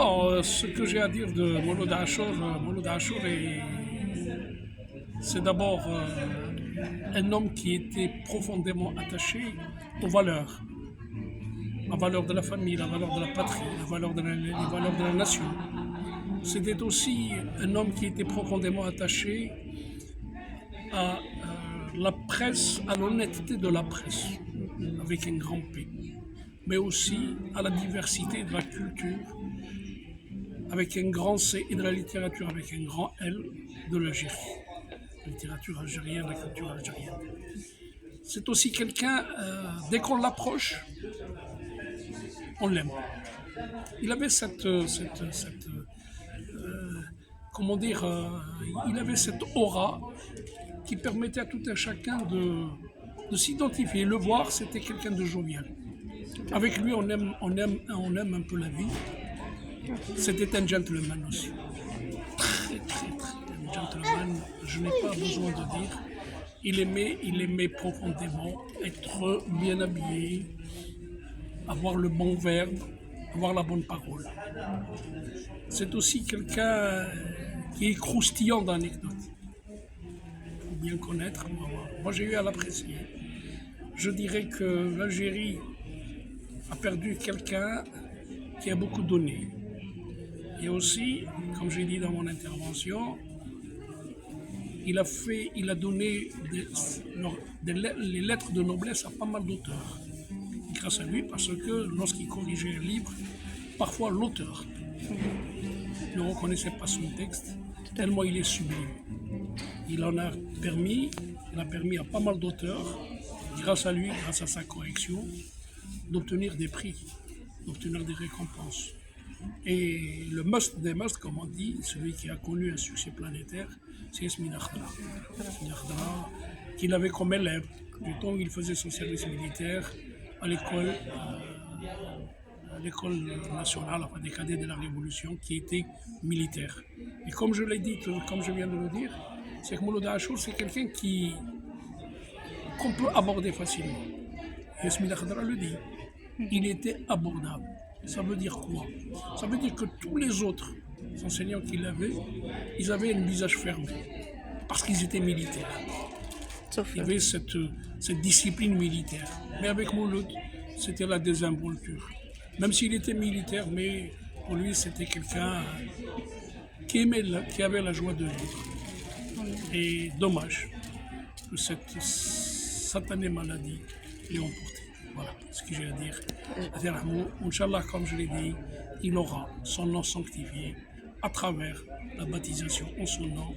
Ce que j'ai à dire de Mouloud Achour c'est d'abord un homme qui était profondément attaché aux valeurs. La valeur de la famille, la valeur de la patrie, les valeurs de la nation. C'était aussi un homme qui était profondément attaché à la presse, à l'honnêteté de la presse, avec un grand P, mais aussi à la diversité de la culture, avec un grand C, et de la littérature, avec un grand L, de l'Algérie. La littérature algérienne, la culture algérienne. C'est aussi quelqu'un, dès qu'on l'approche, on l'aime. Il avait comment dire, il avait cette aura qui permettait à tout un chacun de s'identifier. Le voir, c'était quelqu'un de jovial. Avec lui, on aime un peu la vie. C'était un gentleman aussi. Très, un gentleman, je n'ai pas besoin de dire. Il aimait profondément être bien habillé, avoir le bon verbe, avoir la bonne parole. C'est aussi quelqu'un qui est croustillant d'anecdotes. Il faut bien le connaître. Moi, j'ai eu à l'apprécier. Je dirais que l'Algérie a perdu quelqu'un qui a beaucoup donné. Et aussi, comme j'ai dit dans mon intervention, il a donné les lettres de noblesse à pas mal d'auteurs. Grâce à lui, parce que lorsqu'il corrigeait un livre, parfois l'auteur ne reconnaissait pas son texte, tellement il est sublime. Il a permis à pas mal d'auteurs, grâce à lui, grâce à sa correction, d'obtenir des prix, d'obtenir des récompenses. Et le must des must, comme on dit, celui qui a connu un succès planétaire, c'est Yasmine Akhdara. Yasmine Akhdara, qu'il avait comme élève, du temps où il faisait son service militaire à l'école nationale, enfin des cadets de la Révolution, qui était militaire. Et comme je l'ai dit, comme je viens de le dire, c'est que Mouloud Achour, c'est quelqu'un qu'on peut aborder facilement. Yasmine Akhdara le dit. Il était abordable. Ça veut dire quoi? Ça veut dire que tous les autres enseignants qu'il avait, ils avaient un visage fermé, parce qu'ils étaient militaires. Il y avait cette discipline militaire. Mais avec Mouloud, c'était la désinvolture. Même s'il était militaire, mais pour lui, c'était quelqu'un qui avait la joie de vivre. Et dommage que cette satanée maladie l'ait emporté. Voilà ce que j'ai à dire. Inch'Allah, comme je l'ai dit, il aura son nom sanctifié à travers la baptisation en son nom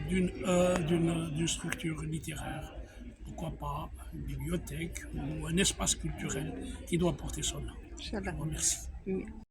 d'une structure littéraire. Pourquoi pas une bibliothèque ou un espace culturel qui doit porter son nom. Je vous remercie.